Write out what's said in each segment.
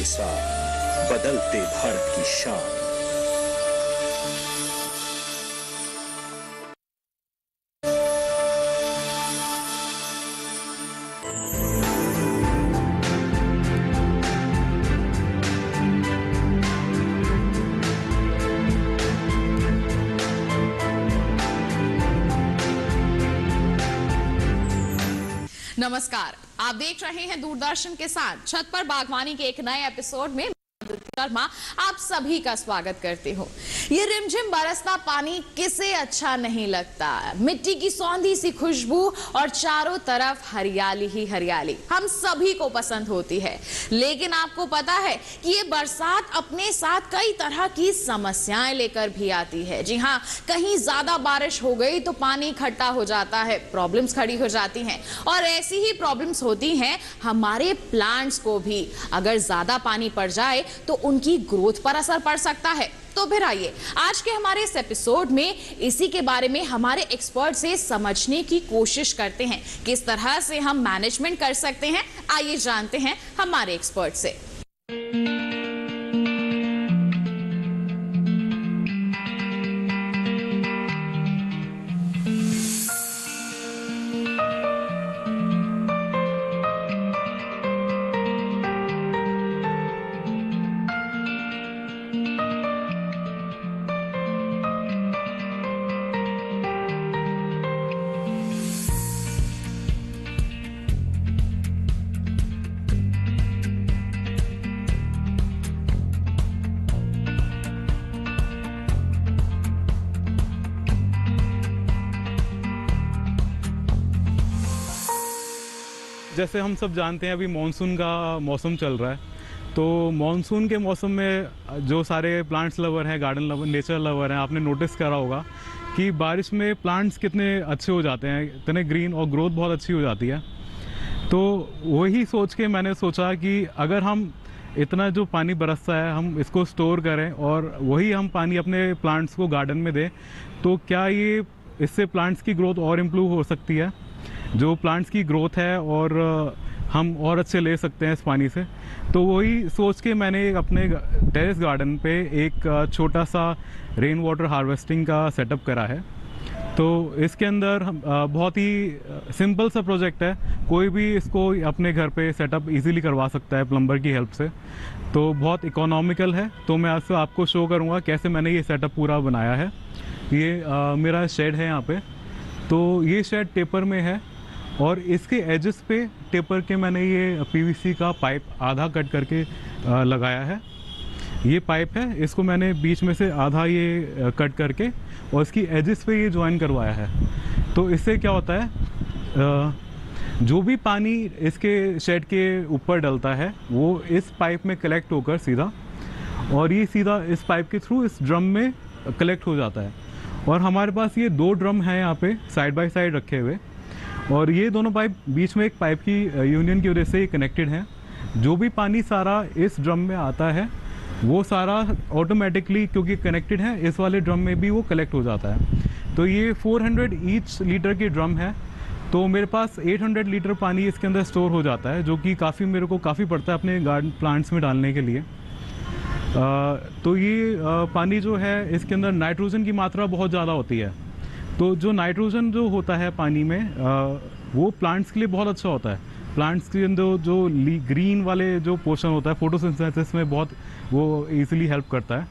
के साथ बदलते भारत की शान। नमस्कार, आप देख रहे हैं दूरदर्शन के साथ छत पर बागवानी के एक नए एपिसोड में कर्मा आप सभी का स्वागत करती हूँ। ये रिमझिम बरसता पानी किसे अच्छा नहीं लगता। मिट्टी की सौंधी सी खुशबू और चारों तरफ हरियाली ही हरियाली हम सभी को पसंद होती है। लेकिन आपको पता है कि ये बरसात अपने साथ कई तरह की समस्याएं लेकर भी आती है। जी हाँ, कहीं ज्यादा बारिश हो गई तो पानी इकट्ठा हो जाता है, प्रॉब्लम्स खड़ी हो जाती हैं। और ऐसी ही प्रॉब्लम्स होती हैं हमारे प्लांट्स को भी। अगर ज्यादा पानी पड़ जाए तो उनकी ग्रोथ पर असर पड़ सकता है। तो फिर आइए आज के हमारे इस एपिसोड में इसी के बारे में हमारे एक्सपर्ट से समझने की कोशिश करते हैं, किस तरह से हम मैनेजमेंट कर सकते हैं। आइए जानते हैं हमारे एक्सपर्ट से। जैसे हम सब जानते हैं अभी मॉनसून का मौसम चल रहा है, तो मॉनसून के मौसम में जो सारे प्लांट्स लवर हैं, गार्डन लवर, नेचर लवर हैं, आपने नोटिस करा होगा कि बारिश में प्लांट्स कितने अच्छे हो जाते हैं, इतने ग्रीन और ग्रोथ बहुत अच्छी हो जाती है। तो वही सोच के मैंने सोचा कि अगर हम इतना जो पानी बरसता है हम इसको स्टोर करें और वही हम पानी अपने प्लांट्स को गार्डन में दें, तो क्या ये इससे प्लांट्स की ग्रोथ और इम्प्रूव हो सकती है। जो प्लांट्स की ग्रोथ है और हम और अच्छे ले सकते हैं इस पानी से। तो वही सोच के मैंने अपने टेरेस गार्डन पे एक छोटा सा रेन वाटर हार्वेस्टिंग का सेटअप करा है। तो इसके अंदर बहुत ही सिंपल सा प्रोजेक्ट है, कोई भी इसको अपने घर पे सेटअप इजीली करवा सकता है प्लम्बर की हेल्प से। तो बहुत इकोनॉमिकल है। तो मैं आज आपको शो करूँगा कैसे मैंने ये सेटअप पूरा बनाया है। ये मेरा शेड है यहाँ पे। तो ये शेड टेपर में है और इसके एजेस पे टेपर के मैंने ये पीवीसी का पाइप आधा कट करके लगाया है। ये पाइप है, इसको मैंने बीच में से आधा ये कट करके और इसकी एजेस पे ये ज्वाइन करवाया है। तो इससे क्या होता है, जो भी पानी इसके शेड के ऊपर डलता है वो इस पाइप में कलेक्ट होकर सीधा, और ये सीधा इस पाइप के थ्रू इस ड्रम में कलेक्ट हो जाता है। और हमारे पास ये 2 ड्रम हैं यहाँ पे साइड बाय साइड रखे हुए, और ये दोनों पाइप बीच में एक पाइप की यूनियन की वजह से ये कनेक्टेड हैं। जो भी पानी सारा इस ड्रम में आता है वो सारा ऑटोमेटिकली, क्योंकि कनेक्टेड है, इस वाले ड्रम में भी वो कलेक्ट हो जाता है। तो ये 400 ईच लीटर की ड्रम है। तो मेरे पास 800 लीटर पानी इसके अंदर स्टोर हो जाता है, जो कि मेरे को काफ़ी पड़ता है अपने गार्डन प्लांट्स में डालने के लिए। तो ये पानी जो है इसके अंदर नाइट्रोजन की मात्रा बहुत ज़्यादा होती है। तो जो नाइट्रोजन जो होता है पानी में वो प्लांट्स के लिए बहुत अच्छा होता है। प्लांट्स के अंदर जो ग्रीन वाले जो पोर्शन होता है फोटोसिंथेसिस में बहुत वो इजीली हेल्प करता है।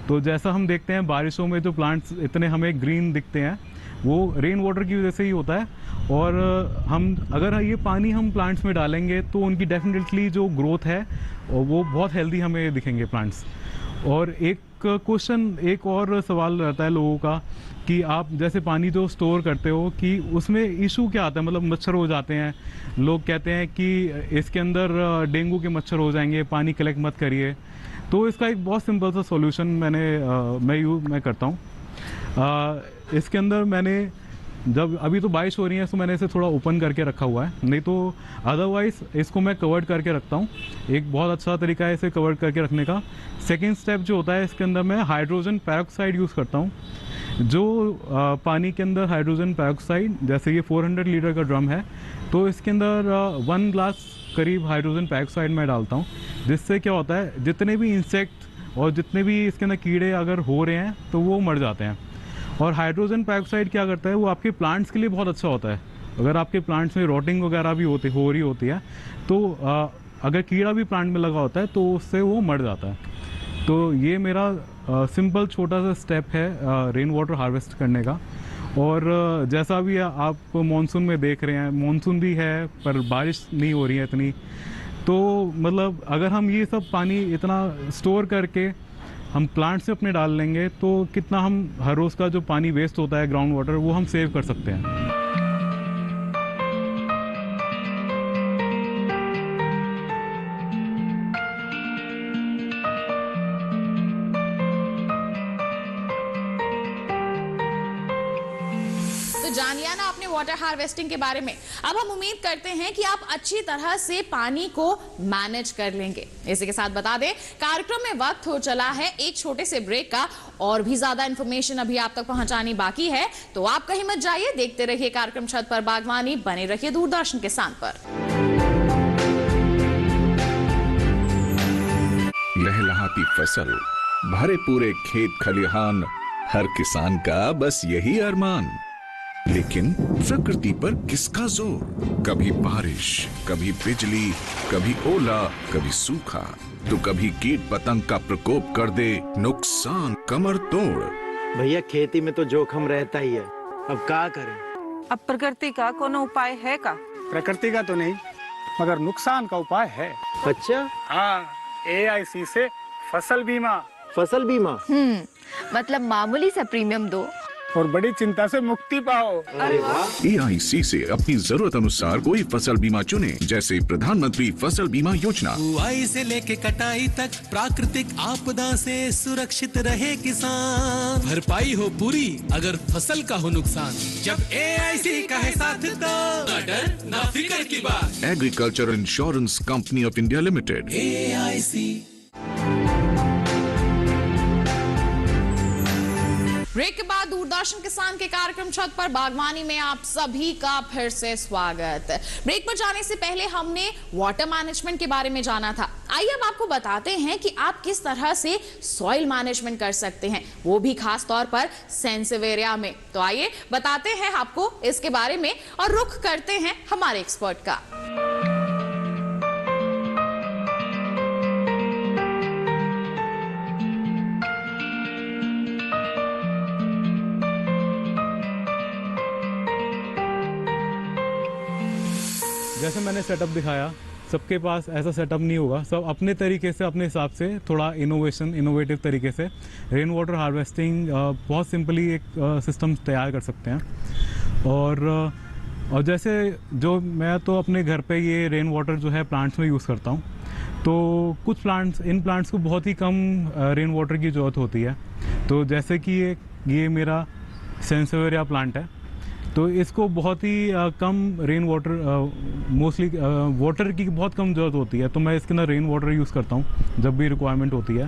तो जैसा हम देखते हैं बारिशों में जो प्लांट्स इतने हमें ग्रीन दिखते हैं वो रेन वाटर की वजह से ही होता है। और हम अगर ये पानी हम प्लांट्स में डालेंगे तो उनकी डेफिनेटली जो ग्रोथ है वो बहुत हेल्दी हमें दिखेंगे प्लांट्स। और एक और सवाल रहता है लोगों का कि आप जैसे पानी जो स्टोर करते हो कि उसमें इशू क्या आता है, मतलब मच्छर हो जाते हैं। लोग कहते हैं कि इसके अंदर डेंगू के मच्छर हो जाएंगे, पानी कलेक्ट मत करिए। तो इसका एक बहुत सिंपल सा सॉल्यूशन मैं करता हूँ। इसके अंदर मैंने जब अभी तो बारिश हो रही है तो मैंने इसे थोड़ा ओपन करके रखा हुआ है, नहीं तो अदरवाइज इसको मैं कवर्ड करके रखता हूँ। एक बहुत अच्छा तरीका है इसे कवर्ड करके रखने का। सेकंड स्टेप जो होता है इसके अंदर मैं हाइड्रोजन पेरोक्साइड यूज़ करता हूँ। जो पानी के अंदर हाइड्रोजन पेरोक्साइड, जैसे ये 400 लीटर का ड्रम है तो इसके अंदर 1 ग्लास करीब हाइड्रोजन पेरोक्साइड मैं डालता हूँ। जिससे क्या होता है, जितने भी इंसेक्ट और जितने भी इसके अंदर कीड़े अगर हो रहे हैं तो वो मर जाते हैं। और हाइड्रोजन पेरोक्साइड क्या करता है, वो आपके प्लांट्स के लिए बहुत अच्छा होता है। अगर आपके प्लांट्स में रोटिंग वगैरह भी हो रही होती है तो अगर कीड़ा भी प्लांट में लगा होता है तो उससे वो मर जाता है। तो ये मेरा सिंपल छोटा सा स्टेप है रेन वाटर हार्वेस्ट करने का। और जैसा भी आप मॉनसून में देख रहे हैं, मॉनसून भी है पर बारिश नहीं हो रही है इतनी, तो मतलब अगर हम ये सब पानी इतना स्टोर करके हम प्लांट्स में अपने डाल लेंगे तो कितना हम हर रोज़ का जो पानी वेस्ट होता है ग्राउंड वाटर, वो हम सेव कर सकते हैं। जानिया ना अपने वाटर हार्वेस्टिंग के बारे में। अब हम उम्मीद करते हैं कि आप अच्छी तरह से पानी को मैनेज कर लेंगे। इसी के साथ बता दें, कार्यक्रम में वक्त हो चला है एक छोटे से ब्रेक का। और भी ज्यादा इंफॉर्मेशन अभी आप तक पहुंचानी बाकी है, तो आप कहीं मत जाइए, देखते रहिए कार्यक्रम छत पर बागवानी, बने रहिए दूरदर्शन किसान पर। लहलहाती फसल, भरे पूरे खेत खलिहान, हर किसान का बस यही अरमान। लेकिन प्रकृति पर किसका जोर? कभी बारिश, कभी बिजली, कभी ओला, कभी सूखा, तो कभी कीट पतंग का प्रकोप कर दे नुकसान कमर तोड़। भैया खेती में तो जोखम रहता ही है, अब क्या करें? अब प्रकृति का कोनो उपाय है का? प्रकृति का तो नहीं, मगर नुकसान का उपाय है। अच्छा, हाँ, AIC से फसल बीमा। फसल बीमा? मतलब मामूली सा प्रीमियम दो और बड़ी चिंता से मुक्ति पाओ। अरे वाह! AIC से अपनी जरूरत अनुसार कोई फसल बीमा चुने, जैसे प्रधानमंत्री फसल बीमा योजना। बुआई से लेके कटाई तक प्राकृतिक आपदा से सुरक्षित रहे किसान। भरपाई हो पूरी अगर फसल का हो नुकसान, जब AIC का है साथ तो ना डर ना फिक्र की बात। Agriculture insurance company of India limited, AIC। Break के बाद दूरदर्शन किसान के कार्यक्रम छत पर बागवानी में आप सभी का फिर से स्वागत। ब्रेक पर जाने से पहले हमने वाटर मैनेजमेंट के बारे में जाना था। आइए अब आपको बताते हैं कि आप किस तरह से सॉइल मैनेजमेंट कर सकते हैं, वो भी खास तौर पर सेंसिटिव एरिया में। तो आइए बताते हैं आपको इसके बारे में और रुख करते हैं हमारे एक्सपर्ट का। जैसे मैंने सेटअप दिखाया, सबके पास ऐसा सेटअप नहीं होगा। सब अपने तरीके से, अपने हिसाब से, थोड़ा इनोवेटिव तरीके से रेन वाटर हार्वेस्टिंग बहुत सिंपली एक सिस्टम तैयार कर सकते हैं। और जैसे जो मैं तो अपने घर पे ये रेन वाटर जो है प्लांट्स में यूज़ करता हूँ, तो कुछ इन प्लांट्स को बहुत ही कम रेन वाटर की ज़रूरत होती है। तो जैसे कि ये मेरा सेंसेवेरिया प्लांट है, तो इसको बहुत ही कम रेन वाटर, मोस्टली वाटर की बहुत कम ज़रूरत होती है। तो मैं इसके अंदर रेन वाटर यूज़ करता हूँ जब भी रिक्वायरमेंट होती है।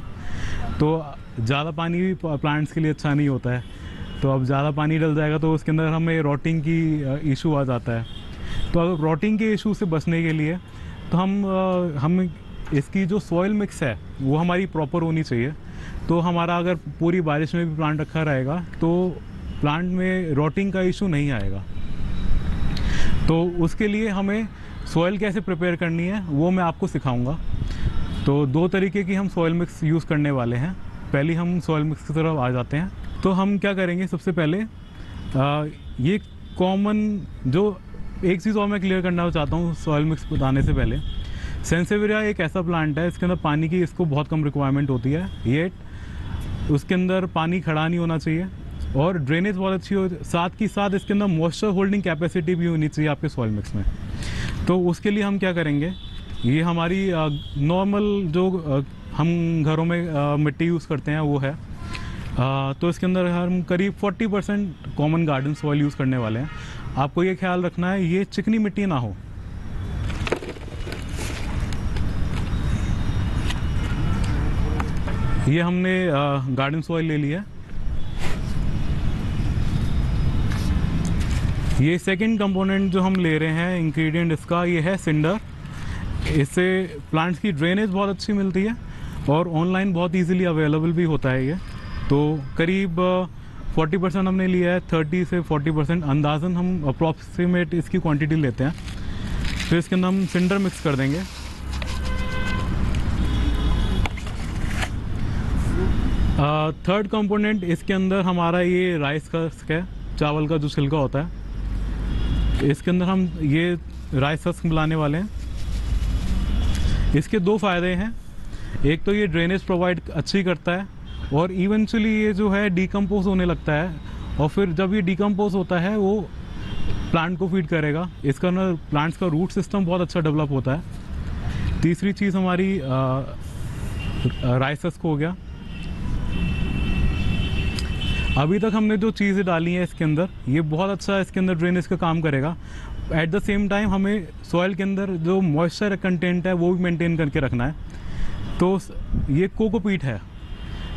तो ज़्यादा पानी भी प्लांट्स के लिए अच्छा नहीं होता है। तो अब ज़्यादा पानी डल जाएगा तो उसके अंदर हमें रॉटिंग की इशू आ जाता है। तो अगर रॉटिंग के इशू से बचने के लिए तो हम इसकी जो सॉइल मिक्स है वो हमारी प्रॉपर होनी चाहिए। तो हमारा अगर पूरी बारिश में भी प्लांट रखा रहेगा तो प्लांट में रॉटिंग का इशू नहीं आएगा। तो उसके लिए हमें सॉइल कैसे प्रिपेयर करनी है वो मैं आपको सिखाऊंगा। तो 2 तरीके की हम सॉइल मिक्स यूज़ करने वाले हैं। पहले हम सॉइल मिक्स की तरफ आ जाते हैं। तो हम क्या करेंगे, सबसे पहले ये कॉमन जो एक चीज़ और मैं क्लियर करना चाहता हूँ सॉइल मिक्स बताने से पहले। सेंसेवेरिया एक ऐसा प्लांट है इसके अंदर पानी की इसको बहुत कम रिक्वायरमेंट होती है। ये उसके अंदर पानी खड़ा नहीं होना चाहिए और ड्रेनेज बहुत अच्छी हो, साथ ही साथ इसके अंदर मॉइस्चर होल्डिंग कैपेसिटी भी होनी चाहिए आपके सॉइल मिक्स में। तो उसके लिए हम क्या करेंगे, ये हमारी नॉर्मल जो हम घरों में मिट्टी यूज़ करते हैं वो है। तो इसके अंदर हम करीब 40% कॉमन गार्डन सॉइल यूज़ करने वाले हैं। आपको ये ख्याल रखना है ये चिकनी मिट्टी ना हो। ये हमने गार्डन सॉइल ले लिया है। ये सेकंड कंपोनेंट जो हम ले रहे हैं इंग्रेडिएंट इसका, ये है सिंडर। इससे प्लांट्स की ड्रेनेज बहुत अच्छी मिलती है और ऑनलाइन बहुत इजीली अवेलेबल भी होता है ये। तो करीब 40% हमने लिया है, 30 से 40% अंदाज़न हम अप्रॉक्सीमेट इसकी क्वांटिटी लेते हैं। फिर इसके अंदर हम सिंडर मिक्स कर देंगे। थर्ड कंपोनेंट इसके अंदर हमारा ये राइस का है, चावल का जो छिलका होता है, इसके अंदर हम ये राइस हस्क मिलाने वाले हैं। इसके दो फ़ायदे हैं, एक तो ये ड्रेनेज प्रोवाइड अच्छी करता है और इवेंचुअली ये जो है डिकम्पोज होने लगता है और फिर जब ये डिकम्पोज होता है वो प्लांट को फीड करेगा। इसका ना प्लांट्स का रूट सिस्टम बहुत अच्छा डेवलप होता है। तीसरी चीज़ हमारी राइस हस्क हो गया। अभी तक हमने जो चीज़ें डाली हैं इसके अंदर, ये बहुत अच्छा इसके अंदर ड्रेनेज का काम करेगा। एट द सेम टाइम हमें सॉइल के अंदर जो मॉइस्चर कंटेंट है वो भी मेंटेन करके रखना है। तो ये कोकोपीट है,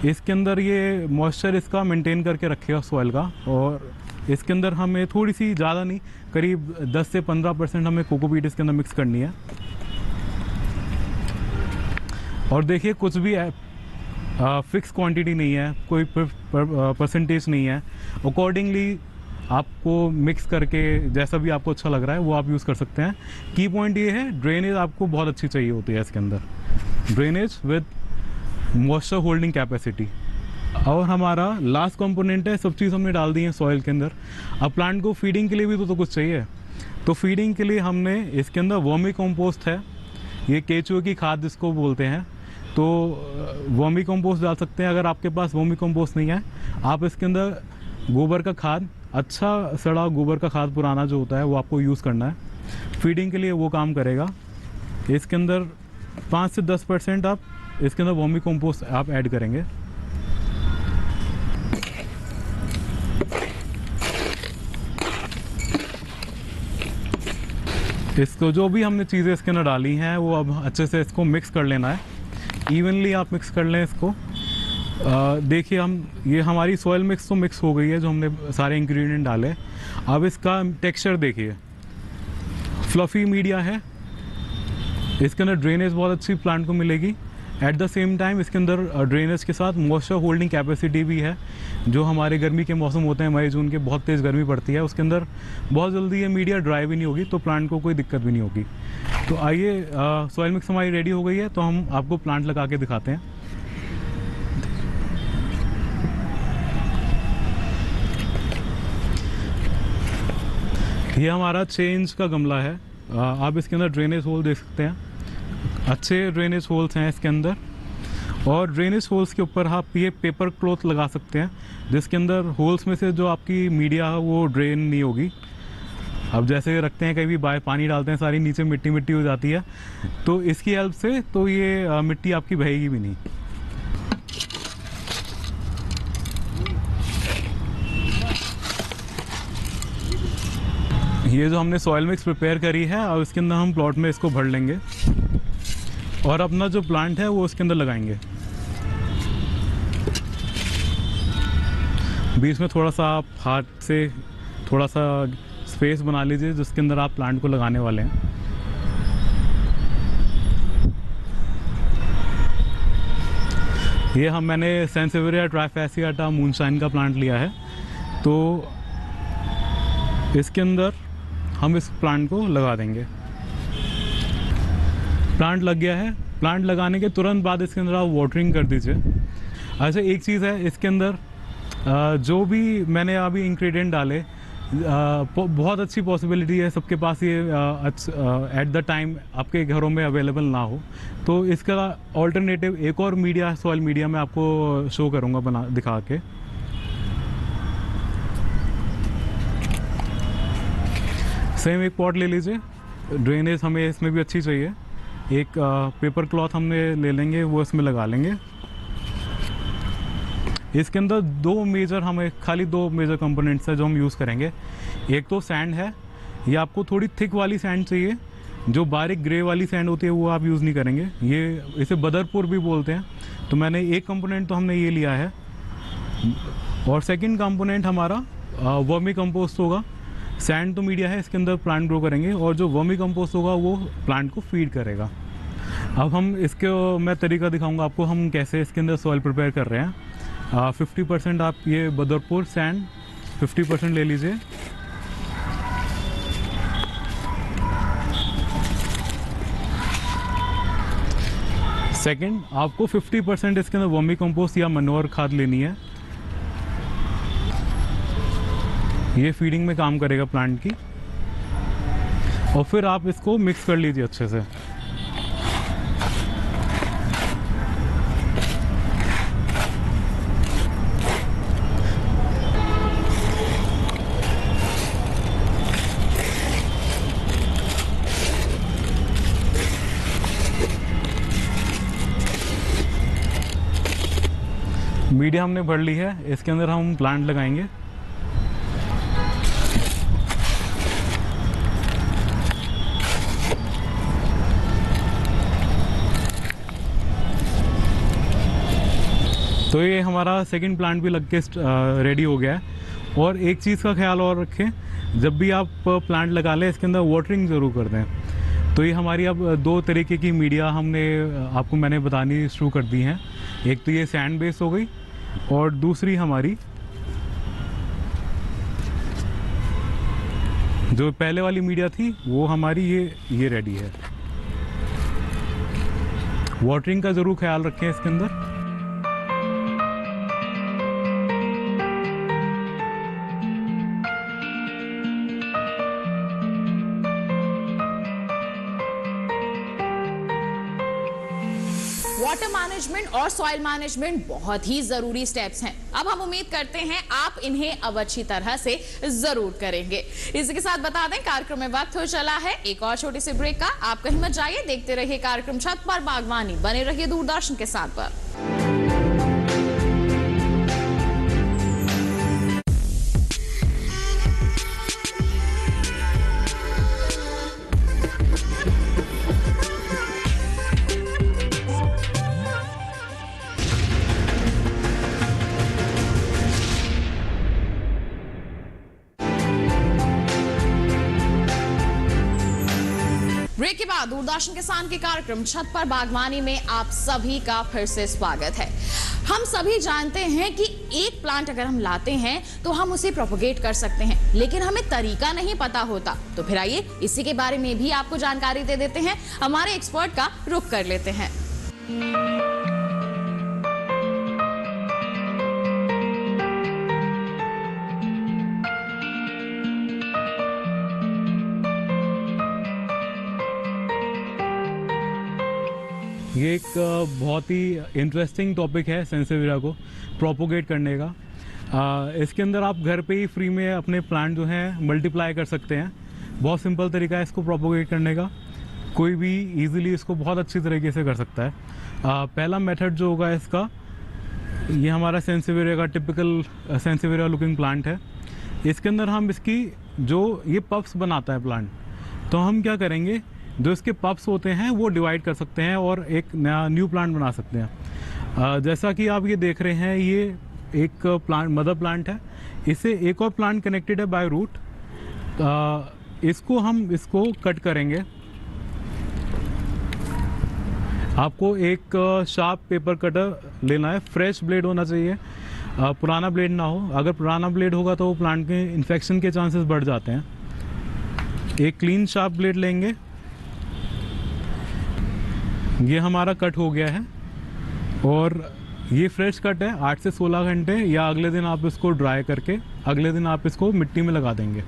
इसके अंदर ये मॉइस्चर इसका मेंटेन करके रखेगा सॉइल का। और इसके अंदर हमें थोड़ी सी ज़्यादा नहीं, करीब 10 से 15% हमें कोकोपीट इसके अंदर मिक्स करनी है। और देखिए कुछ भी फिक्स क्वांटिटी नहीं है, कोई परसेंटेज नहीं है। अकॉर्डिंगली आपको मिक्स करके जैसा भी आपको अच्छा लग रहा है वो आप यूज़ कर सकते हैं। की पॉइंट ये है, ड्रेनेज आपको बहुत अच्छी चाहिए होती है इसके अंदर, drainage with moisture holding capacity. और हमारा लास्ट कंपोनेंट है, सब चीज़ हमने डाल दी है सॉइल के अंदर। अब प्लांट को फीडिंग के लिए भी तो कुछ चाहिए, तो फीडिंग के लिए हमने इसके अंदर वर्मी कंपोस्ट है, ये केचुए की खाद जिसको बोलते हैं, तो वर्मी कंपोस्ट डाल सकते हैं। अगर आपके पास वर्मी कंपोस्ट नहीं है, आप इसके अंदर गोबर का खाद, अच्छा सड़ा गोबर का खाद पुराना जो होता है वो आपको यूज़ करना है। फीडिंग के लिए वो काम करेगा। इसके अंदर 5 से 10% आप इसके अंदर वर्मी कंपोस्ट आप ऐड करेंगे। इसको जो भी हमने चीज़ें इसके अंदर डाली हैं वो अब अच्छे से इसको मिक्स कर लेना है। इवनली आप मिक्स कर लें इसको। देखिए ये हमारी सॉइल मिक्स तो मिक्स हो गई है, जो हमने सारे इंग्रेडिएंट डाले। अब इसका टेक्सचर देखिए, फ्लफ़ी मीडिया है, इसके अंदर ड्रेनेज बहुत अच्छी प्लांट को मिलेगी। एट द सेम टाइम इसके अंदर ड्रेनेज के साथ मॉइस्चर होल्डिंग कैपेसिटी भी है। जो हमारे गर्मी के मौसम होते हैं, मई जून के, बहुत तेज़ गर्मी पड़ती है, उसके अंदर बहुत जल्दी ये मीडिया ड्राई भी नहीं होगी, तो प्लांट को कोई दिक्कत भी नहीं होगी। तो आइए, सॉइल मिक्स हमारी रेडी हो गई है, तो हम आपको प्लांट लगा के दिखाते हैं। ये हमारा 6 इंच का गमला है। आप इसके अंदर ड्रेनेज होल देख सकते हैं, अच्छे ड्रेनेज होल्स हैं इसके अंदर। और ड्रेनेज होल्स के ऊपर आप ये पेपर क्लॉथ लगा सकते हैं, जिसके अंदर होल्स में से जो आपकी मीडिया है वो ड्रेन नहीं होगी। अब जैसे रखते हैं, कहीं भी पानी डालते हैं, सारी नीचे मिट्टी मिट्टी हो जाती है, तो इसकी हेल्प से तो ये मिट्टी आपकी बहेगी भी नहीं। ये जो हमने सॉइल मिक्स प्रिपेयर करी है, और इसके अंदर हम प्लॉट में इसको भर लेंगे और अपना जो प्लांट है वो इसके अंदर लगाएंगे। बीच में थोड़ा सा आप हाथ से थोड़ा सा स्पेस बना लीजिए जिसके अंदर आप प्लांट को लगाने वाले हैं। ये मैंने सेंसेवेरिया ट्राइफेसियाटा मूनशाइन का प्लांट लिया है, तो इसके अंदर हम इस प्लांट को लगा देंगे। प्लांट लग गया है। प्लांट लगाने के तुरंत बाद इसके अंदर आप वाटरिंग कर दीजिए। अच्छा, एक चीज़ है इसके अंदर, जो भी मैंने अभी इंग्रेडिएंट डाले, बहुत अच्छी पॉसिबिलिटी है सबके पास ये एट द टाइम आपके घरों में अवेलेबल ना हो, तो इसका ऑल्टरनेटिव एक और मीडिया, सॉइल मीडिया में आपको शो करूँगा दिखा के। सेम एक पॉट ले लीजिए, ड्रेनेज हमें इसमें भी अच्छी चाहिए। एक पेपर क्लॉथ हमने ले लेंगे, वो इसमें लगा लेंगे। इसके अंदर खाली दो मेजर कंपोनेंट्स हैं जो हम यूज़ करेंगे। एक तो सैंड है, ये आपको थोड़ी थिक वाली सैंड चाहिए, जो बारीक ग्रे वाली सैंड होती है वो आप यूज़ नहीं करेंगे। ये इसे बदरपुर भी बोलते हैं। तो मैंने एक कंपोनेंट तो हमने ये लिया है, और सेकंड कंपोनेंट हमारा वर्मी कंपोस्ट होगा, सैंड तो मीडिया है, इसके अंदर प्लांट ग्रो करेंगे, और जो वर्मी कंपोस्ट होगा वो प्लांट को फीड करेगा। अब हम इसके मैं तरीका दिखाऊंगा आपको हम कैसे इसके अंदर सॉइल प्रिपेयर कर रहे हैं। 50% आप ये बदरपुर सैंड 50% ले लीजिए। सेकंड, आपको 50% इसके अंदर वर्मी कंपोस्ट या मनोर खाद लेनी है। ये फीडिंग में काम करेगा प्लांट की। और फिर आप इसको मिक्स कर लीजिए अच्छे से। मीडिया हमने भर ली है, इसके अंदर हम प्लांट लगाएंगे। तो ये हमारा सेकंड प्लांट भी लग के रेडी हो गया है। और एक चीज़ का ख्याल और रखें, जब भी आप प्लांट लगा लें इसके अंदर वाटरिंग ज़रूर कर दें। तो ये हमारी अब दो तरीके की मीडिया मैंने बतानी शुरू कर दी हैं। एक तो ये सैंड बेस हो गई, और दूसरी हमारी जो पहले वाली मीडिया थी वो हमारी ये रेडी है। वाटरिंग का ज़रूर ख्याल रखें इसके अंदर। वाटर मैनेजमेंट और सॉइल मैनेजमेंट बहुत ही जरूरी स्टेप्स हैं। अब हम उम्मीद करते हैं आप इन्हें अब अच्छी तरह से जरूर करेंगे। इसी के साथ बता दें कार्यक्रम में वक्त हो चला है एक और छोटी सी ब्रेक का। आप कहीं मत जाइए, देखते रहिए कार्यक्रम छत पर बागवानी, बने रहिए दूरदर्शन के साथ पर। ब्रेक के बाद दूरदर्शन किसान के कार्यक्रम छत पर बागवानी में आप सभी का फिर से स्वागत है। हम सभी जानते हैं कि एक प्लांट अगर हम लाते हैं तो हम उसे प्रोपोगेट कर सकते हैं, लेकिन हमें तरीका नहीं पता होता। तो फिर आइए इसी के बारे में भी आपको जानकारी दे देते हैं, हमारे एक्सपर्ट का रुख कर लेते हैं। ये एक बहुत ही इंटरेस्टिंग टॉपिक है सेंसेवियरा को प्रोपोगेट करने का। इसके अंदर आप घर पे ही फ्री में अपने प्लांट जो हैं मल्टीप्लाई कर सकते हैं। बहुत सिंपल तरीका है इसको प्रोपोगेट करने का, कोई भी इजीली इसको बहुत अच्छी तरीके से कर सकता है। पहला मेथड जो होगा इसका, ये हमारा सेंसेवियरा का टिपिकल सेंसेवियरा लुकिंग प्लांट है। इसके अंदर हम इसकी जो ये पफ्स बनाता है प्लांट, तो हम क्या करेंगे, जो इसके पफ्स होते हैं वो डिवाइड कर सकते हैं और एक नया न्यू प्लांट बना सकते हैं। जैसा कि आप ये देख रहे हैं, ये एक प्लांट मदर प्लांट है, इससे एक और प्लांट कनेक्टेड है बाय रूट। इसको कट करेंगे। आपको एक शार्प पेपर कटर लेना है, फ्रेश ब्लेड होना चाहिए, पुराना ब्लेड ना हो। अगर पुराना ब्लेड होगा तो वो प्लांट के इन्फेक्शन के चांसेस बढ़ जाते हैं। एक क्लीन शार्प ब्लेड लेंगे। ये हमारा कट हो गया है और ये फ्रेश कट है। 8 से 16 घंटे या अगले दिन आप इसको ड्राई करके अगले दिन आप इसको मिट्टी में लगा देंगे।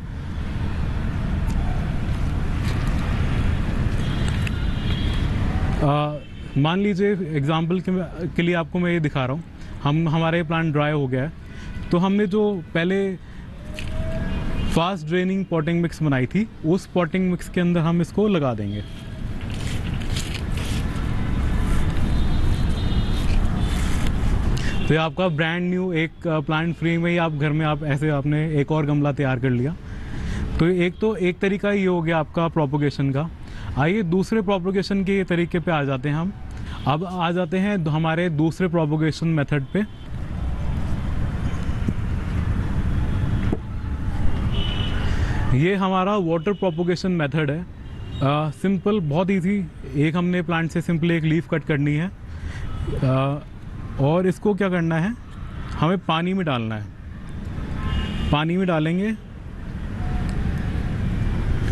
मान लीजिए एग्जांपल के लिए आपको मैं ये दिखा रहा हूँ, हमारे प्लांट ड्राई हो गया है, तो हमने जो पहले फास्ट ड्रेनिंग पॉटिंग मिक्स बनाई थी, उस पॉटिंग मिक्स के अंदर हम इसको लगा देंगे। तो ये आपका ब्रांड न्यू एक प्लांट फ्री में ही आप घर में आप ऐसे आपने एक और गमला तैयार कर लिया। तो एक तरीका ये हो गया आपका प्रोपोगेशन का। आइए दूसरे प्रोपोगेशन के तरीके पे आ जाते हैं हम। अब आ जाते हैं हमारे दूसरे प्रोपोगेशन मेथड पे। ये हमारा वाटर प्रोपोगेशन मेथड है। सिंपल, बहुत इजी। एक हमने प्लांट से सिंपली एक लीफ कट करनी है और इसको क्या करना है, हमें पानी में डालना है। पानी में डालेंगे,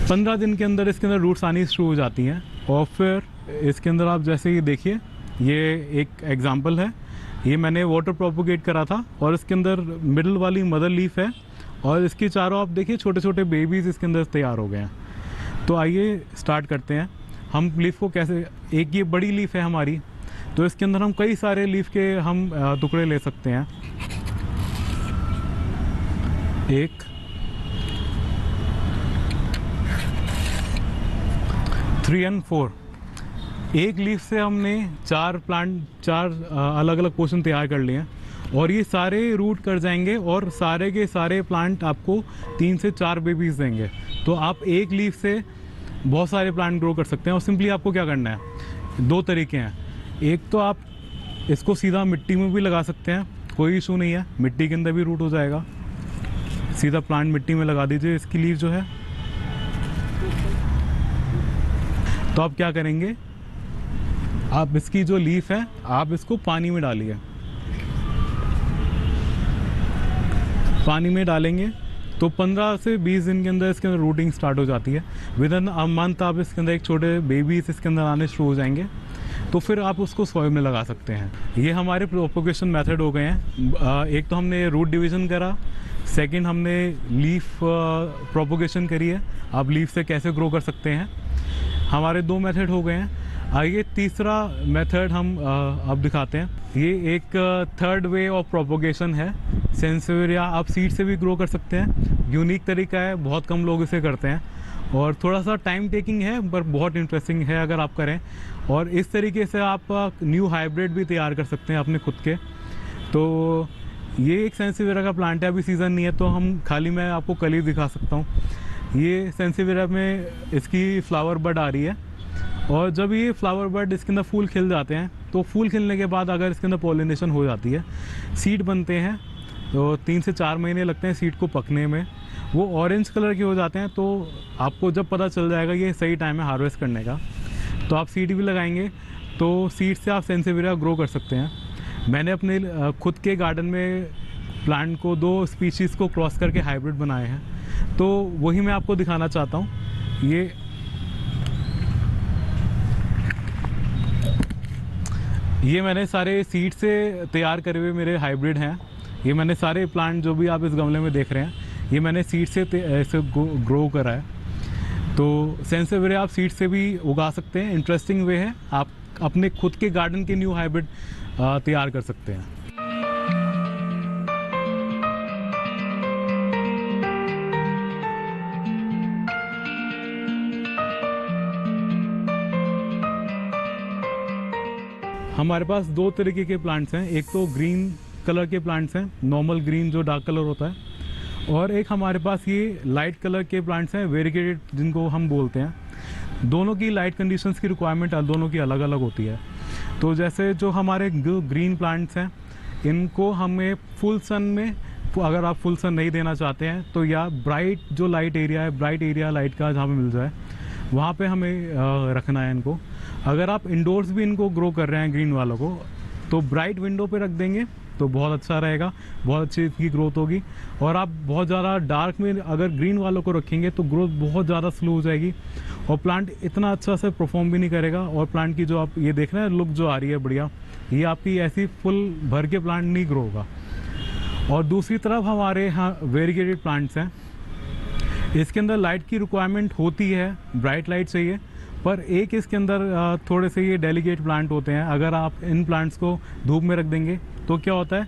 15 दिन के अंदर इसके अंदर रूट्स आनी शुरू हो जाती हैं। और फिर इसके अंदर आप जैसे ये देखिए, ये एक एग्जांपल है। ये मैंने वाटर प्रोपोगेट करा था और इसके अंदर मिडल वाली मदर लीफ है और इसके चारों आप देखिए छोटे छोटे बेबीज़ इसके अंदर तैयार हो गए हैं। तो आइए स्टार्ट करते हैं। हम लीफ को कैसे, एक ये बड़ी लीफ है हमारी, तो इसके अंदर हम कई सारे लीफ के हम टुकड़े ले सकते हैं। 1, 3 और 4। एक लीफ से हमने 4 अलग अलग पोर्शन तैयार कर लिए हैं और ये सारे रूट कर जाएंगे और सारे के सारे प्लांट आपको 3 से 4 बेबीज देंगे। तो आप एक लीफ से बहुत सारे प्लांट ग्रो कर सकते हैं। और सिंपली आपको क्या करना है, 2 तरीके हैं। एक तो आप इसको सीधा मिट्टी में भी लगा सकते हैं, कोई इशू नहीं है, मिट्टी के अंदर भी रूट हो जाएगा। सीधा प्लांट मिट्टी में लगा दीजिए इसकी लीफ जो है। तो आप क्या करेंगे, आप इसकी जो लीफ है आप इसको पानी में डालिए। पानी में डालेंगे तो 15 से 20 दिन के अंदर इसके अंदर रूटिंग स्टार्ट हो जाती है। विद इन अ मंथ आप इसके अंदर एक छोटे बेबीज इसके अंदर आने शुरू हो जाएंगे। तो फिर आप उसको सॉइल में लगा सकते हैं। ये हमारे प्रोपोगेशन मेथड हो गए हैं। एक तो हमने रूट डिवीज़न करा, सेकंड हमने लीफ प्रोपोगेशन करी है। आप लीफ से कैसे ग्रो कर सकते हैं, हमारे 2 मेथड हो गए हैं। आइए तीसरा मेथड हम अब दिखाते हैं। ये एक थर्ड वे ऑफ प्रोपोगेशन है। सेंसेवियरिया आप सीड से भी ग्रो कर सकते हैं। यूनिक तरीका है, बहुत कम लोग इसे करते हैं और थोड़ा सा टाइम टेकिंग है पर बहुत इंटरेस्टिंग है अगर आप करें। और इस तरीके से आप न्यू हाइब्रिड भी तैयार कर सकते हैं अपने खुद के। तो ये एक सेंसेवियरिया का प्लांट है, अभी सीज़न नहीं है तो हम खाली मैं आपको कल ही दिखा सकता हूँ। ये सेंसेवियरिया में इसकी फ्लावर बड आ रही है और जब ये फ्लावर बड इसके अंदर फूल खिल जाते हैं तो फूल खिलने के बाद अगर इसके अंदर पॉलिनेशन हो जाती है, सीड बनते हैं, तो 3 से 4 महीने लगते हैं सीड को पकने में। वो ऑरेंज कलर के हो जाते हैं। तो आपको जब पता चल जाएगा ये सही टाइम है हार्वेस्ट करने का, तो आप सीड भी लगाएंगे तो सीड से आप सेंसेवियरिया ग्रो कर सकते हैं। मैंने अपने खुद के गार्डन में प्लांट को 2 स्पीशीज़ को क्रॉस करके हाइब्रिड बनाए हैं, तो वही मैं आपको दिखाना चाहता हूँ। ये मैंने सारे सीड से तैयार करे हुए मेरे हाइब्रिड हैं। ये मैंने सारे प्लांट जो भी आप इस गमले में देख रहे हैं, ये मैंने सीड से ऐसे ग्रो करा है। तो सेंसेवियरिया आप सीड से भी उगा सकते हैं। इंटरेस्टिंग वे है, आप अपने खुद के गार्डन के न्यू हाइब्रिड तैयार कर सकते हैं। हमारे पास 2 तरीके के प्लांट्स हैं। एक तो ग्रीन कलर के प्लांट्स हैं, नॉर्मल ग्रीन जो डार्क कलर होता है, और एक हमारे पास ये लाइट कलर के प्लांट्स हैं, वेरीगेटेड जिनको हम बोलते हैं। दोनों की लाइट कंडीशंस की रिक्वायरमेंट दोनों की अलग अलग होती है। तो जैसे जो हमारे ग्रीन प्लांट्स हैं, इनको हमें फुल सन में, अगर आप फुल सन नहीं देना चाहते हैं तो या ब्राइट जो लाइट एरिया है, ब्राइट एरिया लाइट का जहाँ पे मिल जाए वहाँ पे हमें रखना है इनको। अगर आप इंडोर्स भी इनको ग्रो कर रहे हैं ग्रीन वालों को, तो ब्राइट विंडो पे रख देंगे तो बहुत अच्छा रहेगा, बहुत अच्छी इसकी ग्रोथ होगी। और आप बहुत ज़्यादा डार्क में अगर ग्रीन वालों को रखेंगे तो ग्रोथ बहुत ज़्यादा स्लो हो जाएगी और प्लांट इतना अच्छा से परफॉर्म भी नहीं करेगा। और प्लांट की जो आप ये देख रहे हैं लुक जो आ रही है बढ़िया, ये आपकी ऐसी फुल भर के प्लांट नहीं ग्रो होगा। और दूसरी तरफ हमारे यहाँ वेरीगेटेड प्लांट्स हैं, इसके अंदर लाइट की रिक्वायरमेंट होती है, ब्राइट लाइट चाहिए, पर एक इसके अंदर थोड़े से ये डेलिकेट प्लांट होते हैं। अगर आप इन प्लांट्स को धूप में रख देंगे तो क्या होता है,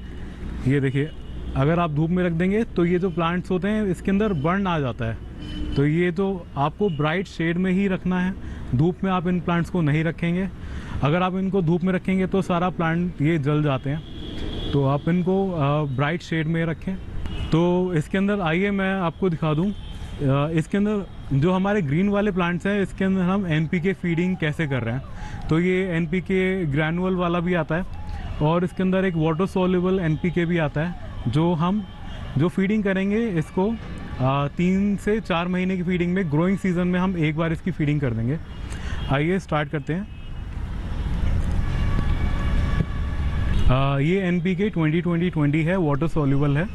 ये देखिए, अगर आप धूप में रख देंगे तो ये जो प्लांट्स होते हैं इसके अंदर बर्न आ जाता है। तो ये तो आपको ब्राइट शेड में ही रखना है, धूप में आप इन प्लांट्स को नहीं रखेंगे। अगर आप इनको धूप में रखेंगे तो सारा प्लांट ये जल जाते हैं, तो आप इनको ब्राइट शेड में रखें। तो इसके अंदर आइए मैं आपको दिखा दूँ, इसके अंदर जो हमारे ग्रीन वाले प्लांट्स हैं इसके अंदर हम NPK फीडिंग कैसे कर रहे हैं। तो ये NPK ग्रैनुअल वाला भी आता है और इसके अंदर एक वाटर सोल्यूबल NPK भी आता है, जो हम जो फीडिंग करेंगे इसको 3 से 4 महीने की फीडिंग में, ग्रोइंग सीजन में हम एक बार इसकी फीडिंग कर देंगे। आइए स्टार्ट करते हैं। ये NPK 20-20-20 है, वाटर सॉल्युबल है।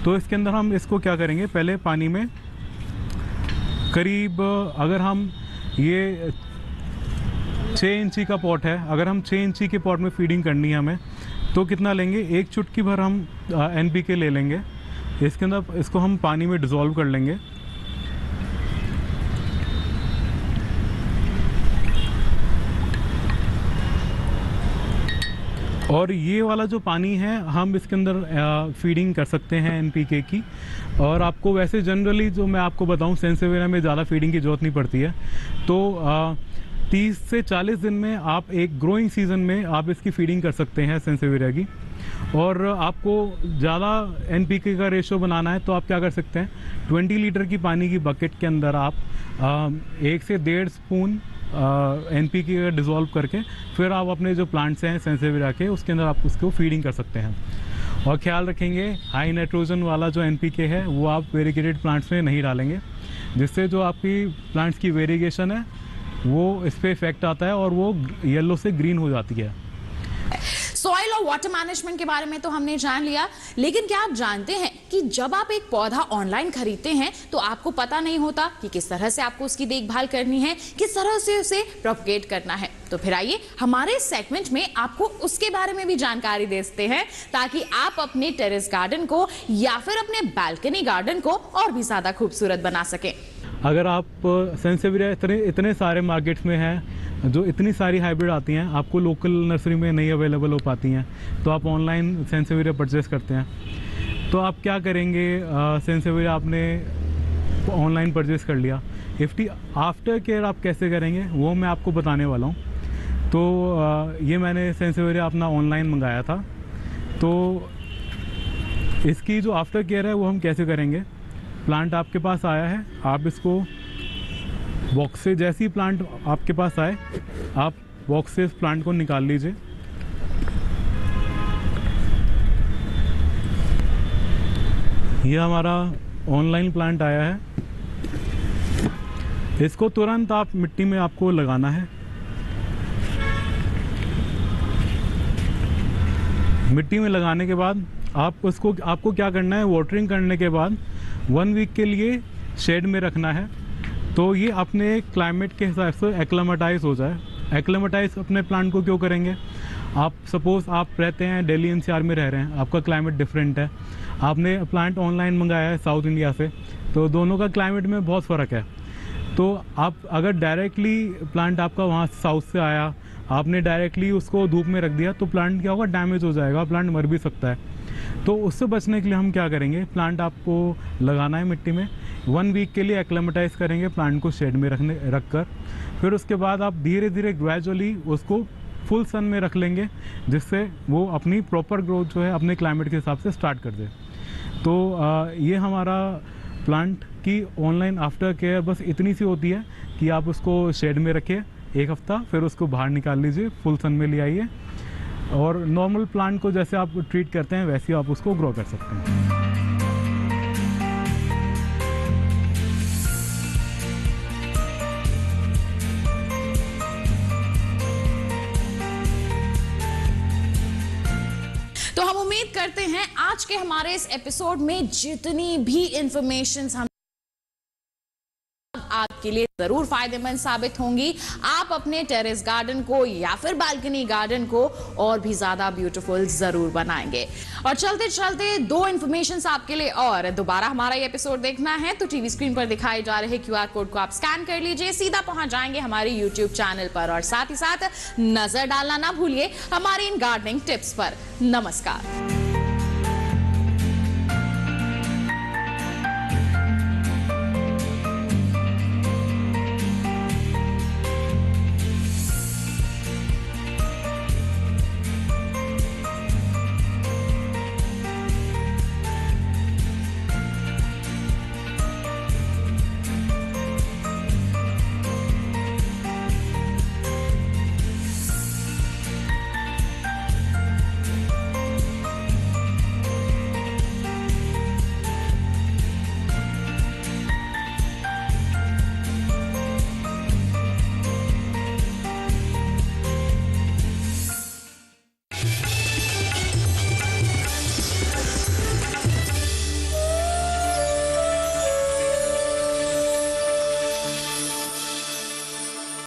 तो इसके अंदर हम इसको क्या करेंगे, पहले पानी में करीब, अगर हम ये 6 इंची का पॉट है, अगर हम 6 इंची के पॉट में फीडिंग करनी है हमें, तो कितना लेंगे, 1 चुटकी भर हम NPK ले लेंगे। इसके अंदर इसको हम पानी में डिज़ोल्व कर लेंगे। और ये वाला जो पानी है हम इसके अंदर फीडिंग कर सकते हैं NPK की। और आपको वैसे जनरली जो मैं आपको बताऊं, सेंसेवियरा में ज़्यादा फीडिंग की ज़रूरत नहीं पड़ती है। तो 30 से 40 दिन में आप एक ग्रोइंग सीजन में आप इसकी फीडिंग कर सकते हैं सेंसेवियरा की। और आपको ज़्यादा NPK का रेशो बनाना है तो आप क्या कर सकते हैं, 20 लीटर की पानी की बकेट के अंदर आप 1 से 1.5 स्पून NPK का डिज़ोल्व करके फिर आप अपने जो प्लांट्स हैं सेंसेवियरा के, उसके अंदर आप उसको फीडिंग कर सकते हैं। और ख्याल रखेंगे हाई नाइट्रोजन वाला जो NPK है वो आप वेरीगेटेड प्लांट्स में नहीं डालेंगे, जिससे जो आपकी प्लांट्स की वेरीगेशन है वो इस पर इफेक्ट आता है और वो येलो से ग्रीन हो जाती है। सॉइल और वाटर मैनेजमेंट के बारे में तो हमने जान लिया, लेकिन क्या आप जानते हैं कि जब आप एक पौधा ऑनलाइन खरीदते हैं तो आपको पता नहीं होता कि किस तरह से आपको उसकी देखभाल करनी है, किस तरह से उसे प्रोपगेट करना है। तो फिर आइए हमारे सेगमेंट में आपको उसके बारे में भी जानकारी देते हैं, ताकि आप अपने टेरेस गार्डन को या फिर अपने बालकनी गार्डन को और भी ज्यादा खूबसूरत बना सकें। अगर आप सेंसेवियरा इतने सारे मार्केट्स में हैं, जो इतनी सारी हाइब्रिड आती हैं, आपको लोकल नर्सरी में नहीं अवेलेबल हो पाती हैं, तो आप ऑनलाइन सेंसेवियरा परचेस करते हैं। तो आप क्या करेंगे, सेंसेवियरा आपने ऑनलाइन परचेस कर लिया, आफ्टर केयर आप कैसे करेंगे वो मैं आपको बताने वाला हूँ। तो ये मैंने सेंसेवियरा अपना ऑनलाइन मंगाया था। तो इसकी जो आफ्टर केयर है वो हम कैसे करेंगे, प्लांट आपके पास आया है, आप इसको बॉक्स से, जैसे ही प्लांट आपके पास आए आप बॉक्स से इस प्लांट को निकाल लीजिए। ये हमारा ऑनलाइन प्लांट आया है। इसको तुरंत आप मिट्टी में आपको लगाना है। मिट्टी में लगाने के बाद आपको क्या करना है, वाटरिंग करने के बाद 1 वीक के लिए शेड में रखना है, तो ये अपने क्लाइमेट के हिसाब से एक्लेमेटाइज हो जाए। एक्लेमेटाइज अपने प्लांट को क्यों करेंगे, आप सपोज आप रहते हैं दिल्ली NCR में रह रहे हैं, आपका क्लाइमेट डिफरेंट है, आपने प्लांट ऑनलाइन मंगाया है साउथ इंडिया से, तो दोनों का क्लाइमेट में बहुत फ़र्क है। तो आप अगर डायरेक्टली प्लांट आपका वहाँ साउथ से आया, आपने डायरेक्टली उसको धूप में रख दिया, तो प्लांट क्या होगा, डैमेज हो जाएगा, प्लांट मर भी सकता है। तो उससे बचने के लिए हम क्या करेंगे, प्लांट आपको लगाना है मिट्टी में, 1 वीक के लिए एक्लेमेटाइज करेंगे प्लांट को शेड में रख कर। फिर उसके बाद आप धीरे धीरे ग्रेजुअली उसको फुल सन में रख लेंगे, जिससे वो अपनी प्रॉपर ग्रोथ जो है अपने क्लाइमेट के हिसाब से स्टार्ट कर दे। तो ये हमारा प्लांट की ऑनलाइन आफ्टर केयर बस इतनी सी होती है कि आप उसको शेड में रखिए 1 हफ्ता, फिर उसको बाहर निकाल लीजिए, फुल सन में ले आइए, और नॉर्मल प्लांट को जैसे आप ट्रीट करते हैं वैसे ही आप उसको ग्रो कर सकते हैं। तो हम उम्मीद करते हैं आज के हमारे इस एपिसोड में जितनी भी इंफॉर्मेशन हम आपके लिए जरूर फायदेमंद साबित होंगी। आप अपने टेरेस गार्डन को या फिर बालकनी गार्डन को और भी ज्यादा ब्यूटीफुल जरूर बनाएंगे। और चलते चलते 2 इंफॉर्मेशन आपके लिए और, दोबारा हमारा ये एपिसोड देखना है तो टीवी स्क्रीन पर दिखाई जा रहे QR कोड को आप स्कैन कर लीजिए, सीधा पहुंच जाएंगे हमारे YouTube चैनल पर, और साथ ही साथ नजर डालना ना भूलिए हमारी इन गार्डनिंग टिप्स पर। नमस्कार।